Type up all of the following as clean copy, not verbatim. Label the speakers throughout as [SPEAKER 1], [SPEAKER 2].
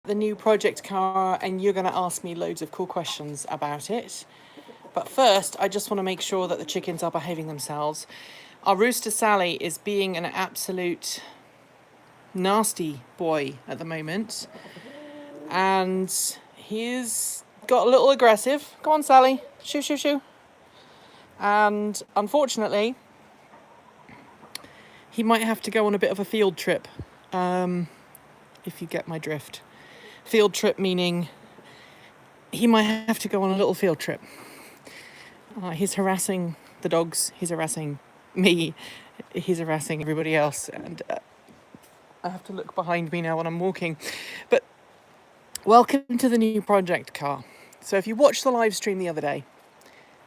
[SPEAKER 1] the new project car and you're going to ask me loads of cool questions about it. But first, I just want to make sure that the chickens are behaving themselves. Our rooster Sally is being an absolute nasty boy at the moment. And he's got a little aggressive. Go on, Sally. Shoo, shoo, shoo. And unfortunately, he might have to go on a bit of a field trip, if you get my drift. Field trip meaning he might have to go on a little field trip. He's harassing the dogs, he's harassing me, he's harassing everybody else, and I have to look behind me now when I'm walking. But welcome to the new project car. So if you watched the live stream the other day,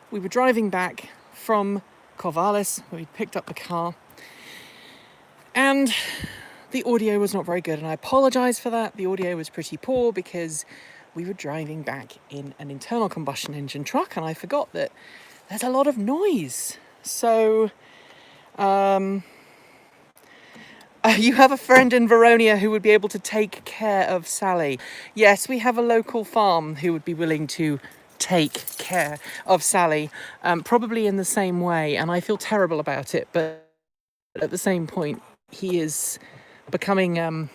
[SPEAKER 1] we were driving back from Corvallis, where we picked up the car, and the audio was not very good, and I apologise for that. The audio was pretty poor because we were driving back in an internal combustion engine truck, and I forgot that there's a lot of noise. So, you have a friend in Verona who would be able to take care of Sally. Yes, we have a local farm who would be willing to take care of Sally, probably in the same way, and I feel terrible about it, but at the same point, he is becoming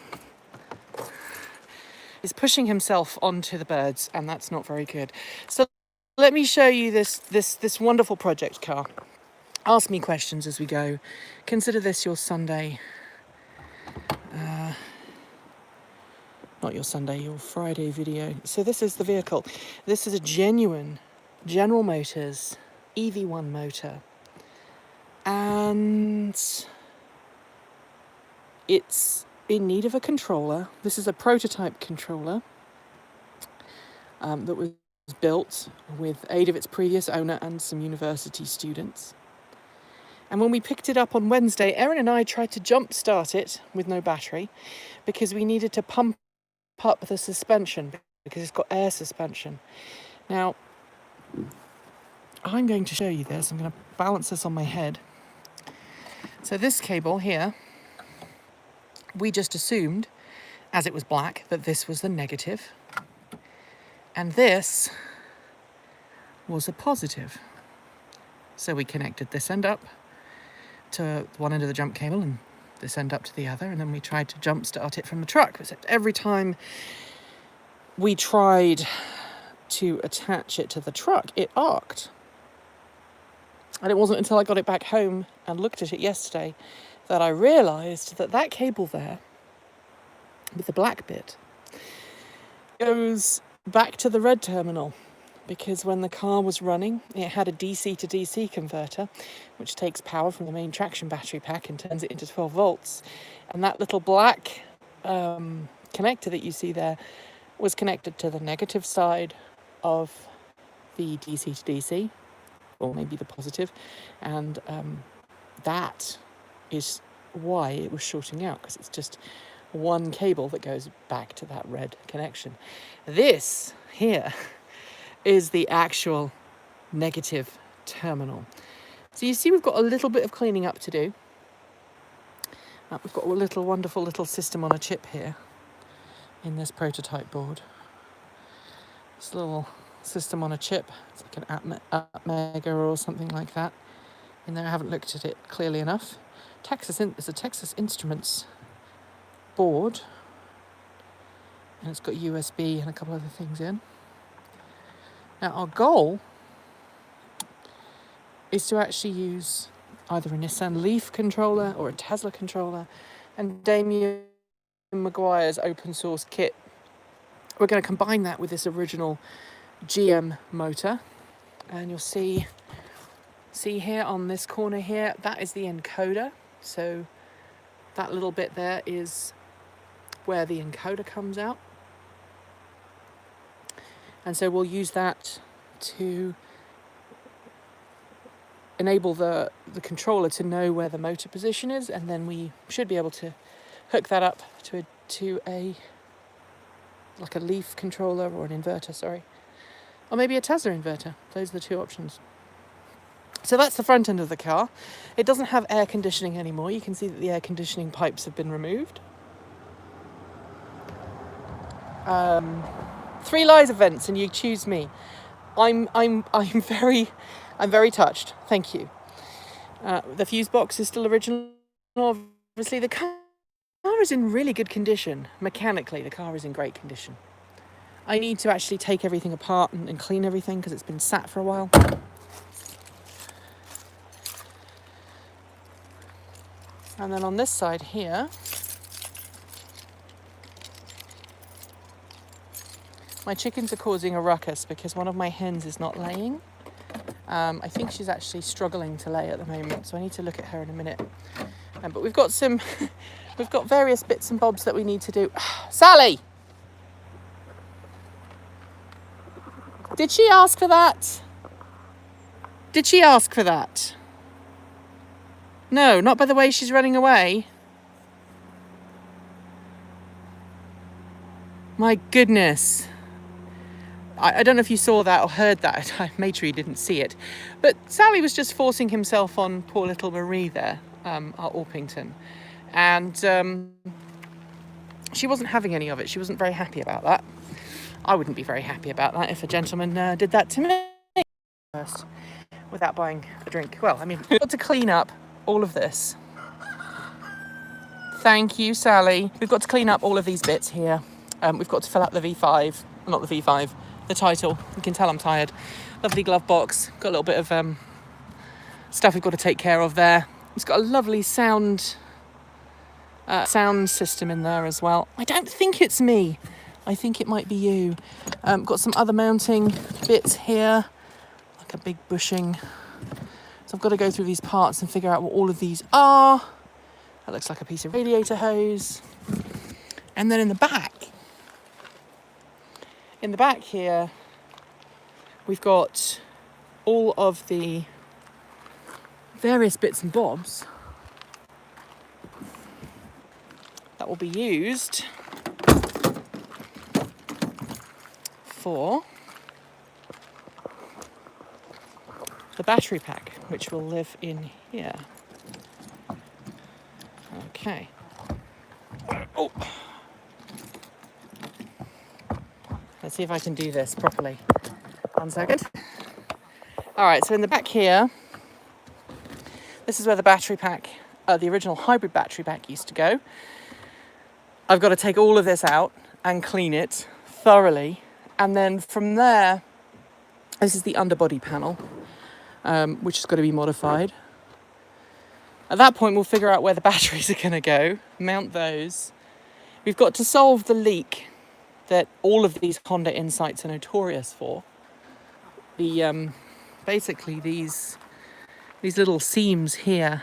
[SPEAKER 1] is pushing himself onto the birds, and that's not very good. So let me show you this wonderful project car. Ask me questions as we go. Consider this your Sunday, not your Sunday, your Friday video. So this is the vehicle. This is a genuine General Motors EV1 motor, and it's in need of a controller. This is a prototype controller that was built with aid of its previous owner and some university students. And when we picked it up on Wednesday, Erin and I tried to jump start it with no battery because we needed to pump up the suspension because it's got air suspension. Now, I'm going to show you this. I'm going to balance this on my head. So this cable here, we just assumed, as it was black, that this was the negative, and this was a positive. So we connected this end up to one end of the jump cable and this end up to the other, and then we tried to jump start it from the truck, except every time we tried to attach it to the truck, it arced. And it wasn't until I got it back home and looked at it yesterday that I realised that that cable there, with the black bit, goes back to the red terminal, because when the car was running, it had a DC to DC converter, which takes power from the main traction battery pack and turns it into 12 volts. And that little black connector that you see there was connected to the negative side of the DC to DC, or maybe the positive, and that is why it was shorting out, because it's just one cable that goes back to that red connection. This here is the actual negative terminal. So you see we've got a little bit of cleaning up to do. We've got a wonderful little system on a chip here in this prototype board. This little system on a chip, it's like an Atmega or something like that. In there, I haven't looked at it clearly enough. It's a Texas Instruments board, and it's got USB and a couple other things in. Now our goal is to actually use either a Nissan Leaf controller or a Tesla controller, and Damien Maguire's open source kit. We're going to combine that with this original GM motor, and you'll see here on this corner here, that is the encoder. So that little bit there is where the encoder comes out. And so we'll use that to enable the controller to know where the motor position is, and then we should be able to hook that up to a like a Leaf controller or an inverter, or maybe a Tesla inverter. Those are the two options. So that's the front end of the car. It doesn't have air conditioning anymore. You can see that the air conditioning pipes have been removed. 3 lies events, and you choose me. I'm very touched. Thank you. The fuse box is still original. Obviously, the car is in really good condition. Mechanically, the car is in great condition. I need to actually take everything apart and clean everything because it's been sat for a while. And then on this side here, my chickens are causing a ruckus because one of my hens is not laying. I think she's actually struggling to lay at the moment, so I need to look at her in a minute. But we've got various bits and bobs that we need to do. Sally! Did she ask for that? Did she ask for that? No, not by the way she's running away. My goodness. I don't know if you saw that or heard that. I made sure you didn't see it. But Sally was just forcing himself on poor little Marie there, our Orpington. And she wasn't having any of it. She wasn't very happy about that. I wouldn't be very happy about that if a gentleman did that to me first without buying a drink. Well, I mean, we've got to clean up all of this. Thank you, Sally. We've got to clean up all of these bits here. We've got to fill out the V5. Not the V5. The title. You can tell I'm tired. Lovely glove box. Got a little bit of stuff we've got to take care of there. It's got a lovely sound system in there as well. I don't think it's me. I think it might be you. Got some other mounting bits here, like a big bushing. So I've got to go through these parts and figure out what all of these are. That looks like a piece of radiator hose. And then in the back here, we've got all of the various bits and bobs that will be used for the battery pack, which will live in here. Okay. Oh. Let's see if I can do this properly. 1 second. All right, so in the back here, this is where the battery pack, the original hybrid battery pack used to go. I've got to take all of this out and clean it thoroughly. And then from there, this is the underbody panel, which has got to be modified. At that point, we'll figure out where the batteries are going to go, mount those. We've got to solve the leak that all of these Honda Insights are notorious for. Basically these little seams here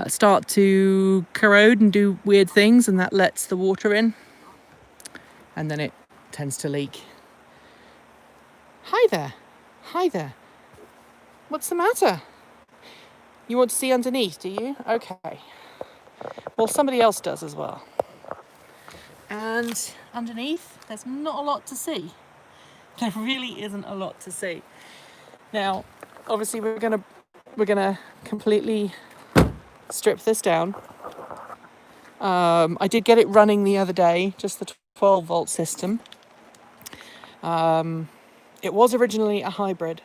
[SPEAKER 1] start to corrode and do weird things, and that lets the water in, and then it tends to leak. Hi there. What's the matter? You want to see underneath, do you? Okay. Well, somebody else does as well. And underneath, there's not a lot to see. There really isn't a lot to see. Now, obviously, we're gonna completely strip this down. I did get it running the other day, just the 12-volt system. It was originally a hybrid,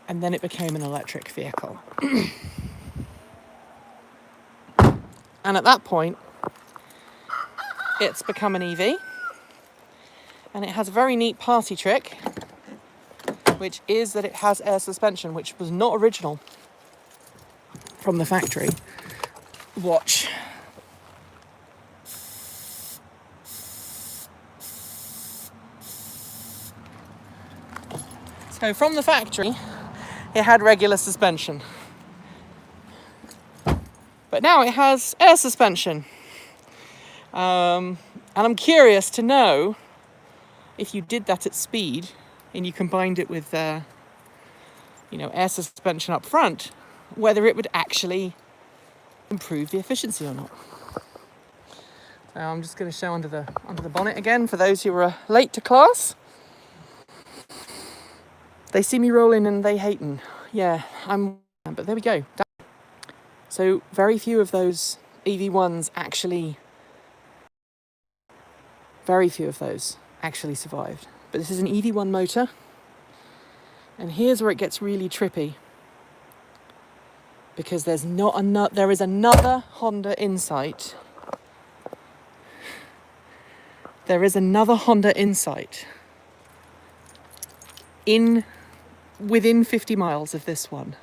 [SPEAKER 1] and then it became an electric vehicle. And at that point, it's become an EV, and it has a very neat party trick, which is that it has air suspension, which was not original from the factory. Watch. So from the factory, it had regular suspension. But now it has air suspension. And I'm curious to know if you did that at speed and you combined it with, air suspension up front, whether it would actually improve the efficiency or not. So I'm just going to show under the bonnet again for those who were late to class. They see me rolling and they hating. Yeah, but there we go. So very few of those EV1s actually Very few of those actually survived. But this is an EV1 motor. And here's where it gets really trippy. Because there is another Honda Insight. There is another Honda Insight within 50 miles of this one,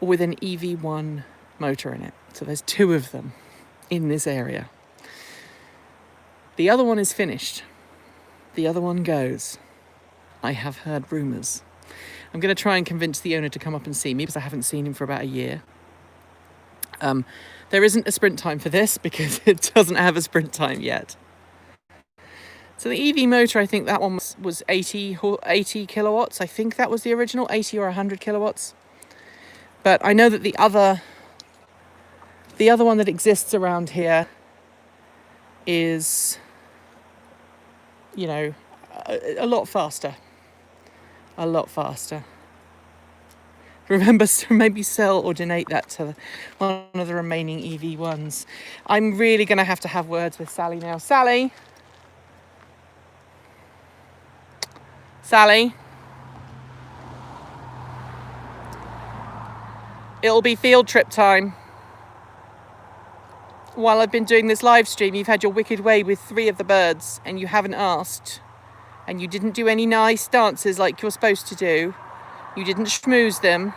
[SPEAKER 1] with an EV1 motor in it. So there's two of them in this area. The other one is finished. The other one goes. I have heard rumours. I'm going to try and convince the owner to come up and see me because I haven't seen him for about a year. There isn't a sprint time for this because it doesn't have a sprint time yet. So the EV motor, I think that one was 80 kilowatts. I think that was the original, 80 or 100 kilowatts. But I know that the other one that exists around here is, you know, a lot faster. A lot faster. Remember, maybe sell or donate that to one of the remaining EV1s. I'm really going to have words with Sally now. Sally? Sally? It'll be field trip time. While I've been doing this live stream, you've had your wicked way with 3 of the birds and you haven't asked. And you didn't do any nice dances like you're supposed to do. You didn't schmooze them.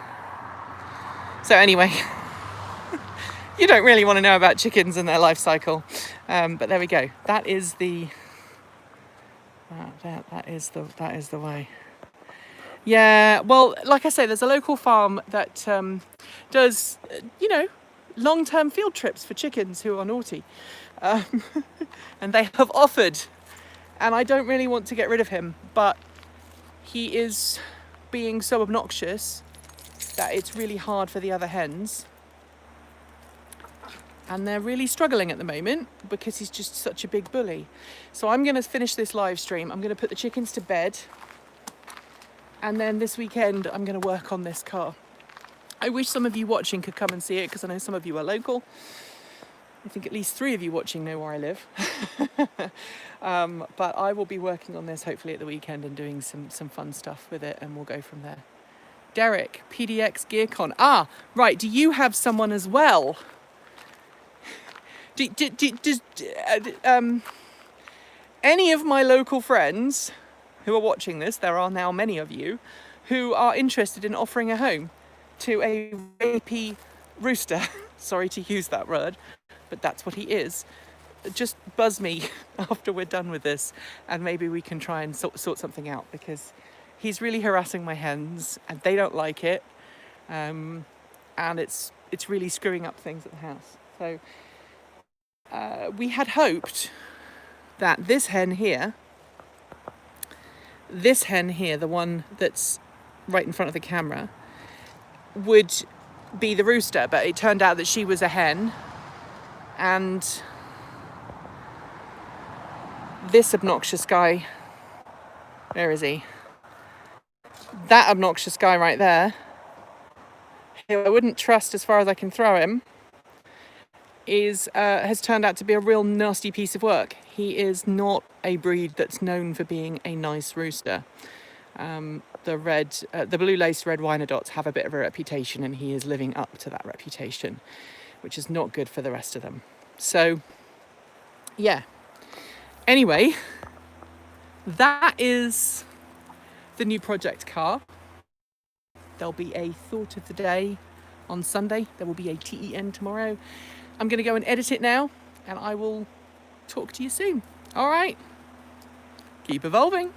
[SPEAKER 1] So anyway, you don't really want to know about chickens and their life cycle. But there we go. That is the way. Yeah, well, like I say, there's a local farm that does, long-term field trips for chickens who are naughty. And they have offered, and I don't really want to get rid of him, but he is being so obnoxious that it's really hard for the other hens. And they're really struggling at the moment because he's just such a big bully. So I'm going to finish this live stream. I'm going to put the chickens to bed. And then this weekend, I'm going to work on this car. I wish some of you watching could come and see it because I know some of you are local. I think at least 3 of you watching know where I live. But I will be working on this hopefully at the weekend and doing some fun stuff with it, and we'll go from there. Derek, PDX GearCon. Ah, right. Do you have someone as well? Does any of my local friends who are watching this, there are now many of you, who are interested in offering a home to a rapey rooster? Sorry to use that word, but that's what he is. Just buzz me after we're done with this and maybe we can try and sort something out, because he's really harassing my hens and they don't like it, and it's really screwing up things at the house. So we had hoped that this hen here, the one that's right in front of the camera, would be the rooster, but it turned out that she was a hen. And this obnoxious guy, where is he? That obnoxious guy right there, who I wouldn't trust as far as I can throw him, has turned out to be a real nasty piece of work. He is not a breed that's known for being a nice rooster. The blue-laced red Wyandottes have a bit of a reputation, and he is living up to that reputation, which is not good for the rest of them. So, yeah. Anyway, that is the new project car. There'll be a thought of the day on Sunday. There will be a TEN tomorrow. I'm going to go and edit it now, and I will talk to you soon. All right. Keep evolving.